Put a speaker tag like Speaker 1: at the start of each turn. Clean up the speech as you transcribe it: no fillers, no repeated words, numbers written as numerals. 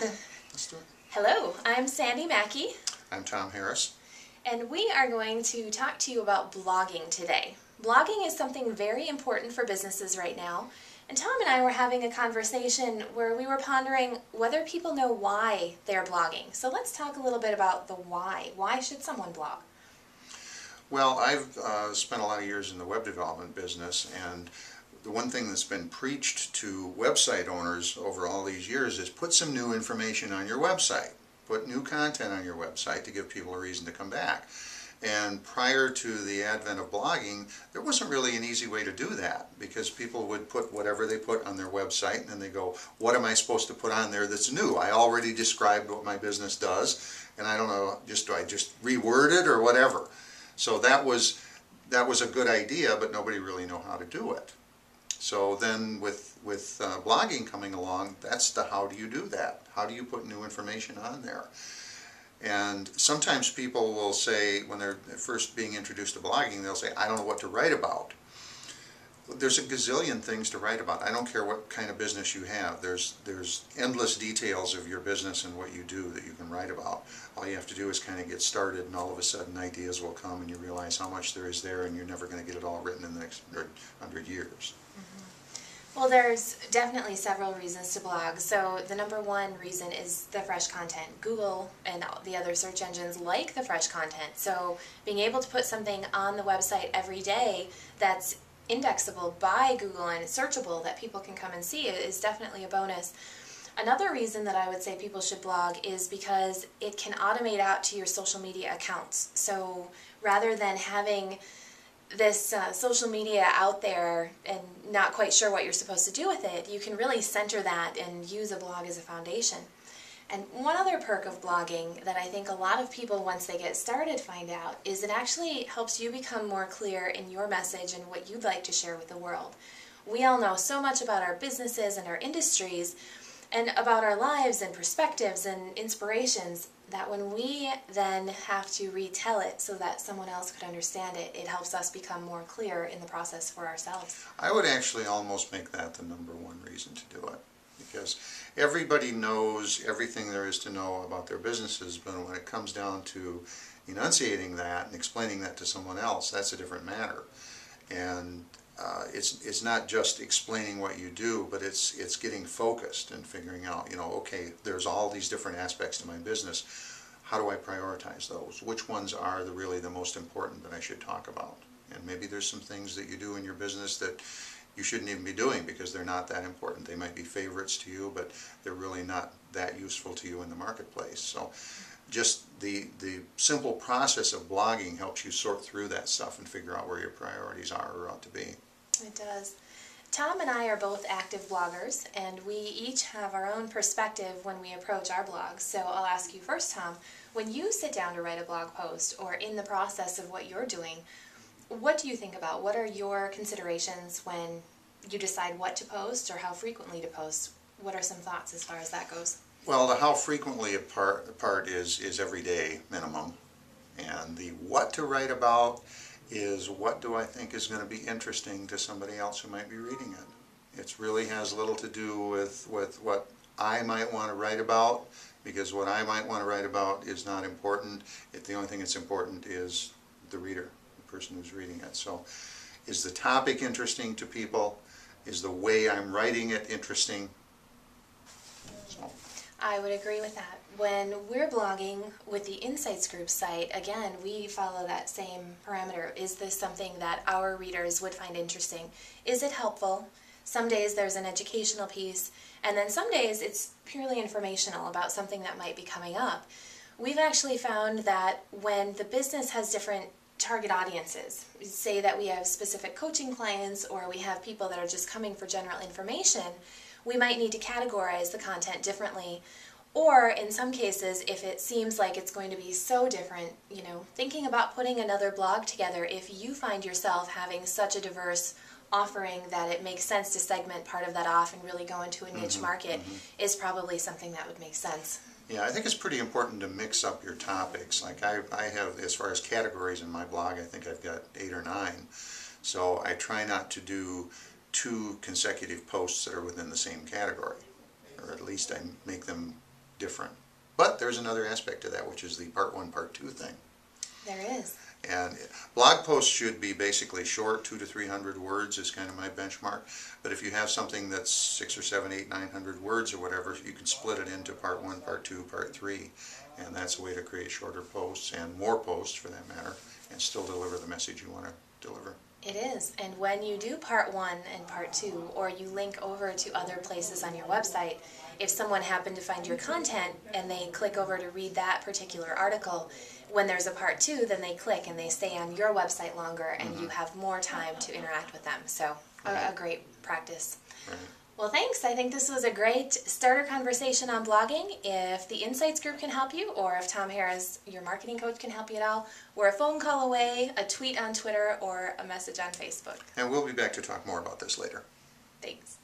Speaker 1: Let's do it.
Speaker 2: Hello, I'm Sandy Mackey,
Speaker 1: I'm Tom Harris.
Speaker 2: and we are going to talk to you about blogging today. Blogging is something very important for businesses right now, and Tom and I were having a conversation where we were pondering whether people know why they're blogging. So let's talk a little bit about the why. Why should someone blog?
Speaker 1: Well, I've spent a lot of years in the web development business, and the one thing that's been preached to website owners over all these years is put some new information on your website. Put new content on your website to give people a reason to come back. And prior to the advent of blogging, there wasn't really an easy way to do that, because people would put whatever they put on their website and then they go, what am I supposed to put on there that's new? I already described what my business does, and I don't know, do I just reword it or whatever? So that was a good idea, but nobody really knew how to do it. So then with blogging coming along, that's the how do you do that? How do you put new information on there? And sometimes people will say, when they're first being introduced to blogging, they'll say, I don't know what to write about. There's a gazillion things to write about. I don't care what kind of business you have. There's endless details of your business and what you do that you can write about. All you have to do is kind of get started, and all of a sudden ideas will come and you realize how much there is there, and you're never going to get it all written in the next 100 years.
Speaker 2: Well, there's definitely several reasons to blog. So the number one reason is the fresh content. Google and the other search engines like the fresh content. So being able to put something on the website every day that's indexable by Google and searchable that people can come and see is definitely a bonus. Another reason that I would say people should blog is because it can automate out to your social media accounts. So rather than having this social media out there and not quite sure what you're supposed to do with it, you can really center that and use a blog as a foundation. And one other perk of blogging that I think a lot of people, once they get started, find out is it actually helps you become more clear in your message and what you'd like to share with the world. We all know so much about our businesses and our industries and about our lives and perspectives and inspirations that when we then have to retell it so that someone else could understand it, it helps us become more clear in the process for ourselves.
Speaker 1: I would actually almost make that the number one reason to do it, because everybody knows everything there is to know about their businesses, but when it comes down to enunciating that and explaining that to someone else, that's a different matter. And it's not just explaining what you do, but it's getting focused and figuring out, okay, there's all these different aspects to my business. How do I prioritize those? Which ones are really the most important that I should talk about? And maybe there's some things that you do in your business that you shouldn't even be doing because they're not that important. They might be favorites to you, but they're really not that useful to you in the marketplace. So just the simple process of blogging helps you sort through that stuff and figure out where your priorities are or ought to be.
Speaker 2: It does. Tom and I are both active bloggers, and we each have our own perspective when we approach our blogs. So I'll ask you first, Tom, when you sit down to write a blog post or in the process of what you're doing, what do you think about? What are your considerations when you decide what to post or how frequently to post? What are some thoughts as far as that goes?
Speaker 1: Well, the how frequently part is every day minimum, and the what to write about is what do I think is going to be interesting to somebody else who might be reading it. It really has little to do with what I might want to write about, because what I might want to write about is not important. The only thing that's important is the reader, the person who's reading it. So is the topic interesting to people? Is the way I'm writing it interesting? So.
Speaker 2: I would agree with that. When we're blogging with the Insights Group site, again, we follow that same parameter. Is this something that our readers would find interesting? Is it helpful? Some days there's an educational piece, and then some days it's purely informational about something that might be coming up. We've actually found that when the business has different target audiences, say that we have specific coaching clients or we have people that are just coming for general information, we might need to categorize the content differently. Or in some cases, if it seems like it's going to be so different, thinking about putting another blog together, if you find yourself having such a diverse offering that it makes sense to segment part of that off and really go into a niche market, is probably something that would make sense.
Speaker 1: Yeah, I think it's pretty important to mix up your topics. Like I have, as far as categories in my blog, I think I've got 8 or 9. So I try not to do 2 consecutive posts that are within the same category, or at least I make them different. But there's another aspect to that, which is the part 1, part 2 thing.
Speaker 2: There is.
Speaker 1: And blog posts should be basically short, 200 to 300 words is kind of my benchmark. But if you have something that's 600 or 700, 800, 900 words or whatever, you can split it into part 1, part 2, part 3. And that's a way to create shorter posts and more posts for that matter, and still deliver the message you want to deliver.
Speaker 2: It is. And when you do part 1 and part 2, or you link over to other places on your website, if someone happened to find your content and they click over to read that particular article, when there's a part 2, then they click and they stay on your website longer, and you have more time to interact with them. So a great practice.
Speaker 1: Right.
Speaker 2: Well, thanks. I think this was a great starter conversation on blogging. If the Insights group can help you, or if Tom Harris, your marketing coach, can help you at all, we're a phone call away, a tweet on Twitter, or a message on Facebook.
Speaker 1: And we'll be back to talk more about this later.
Speaker 2: Thanks.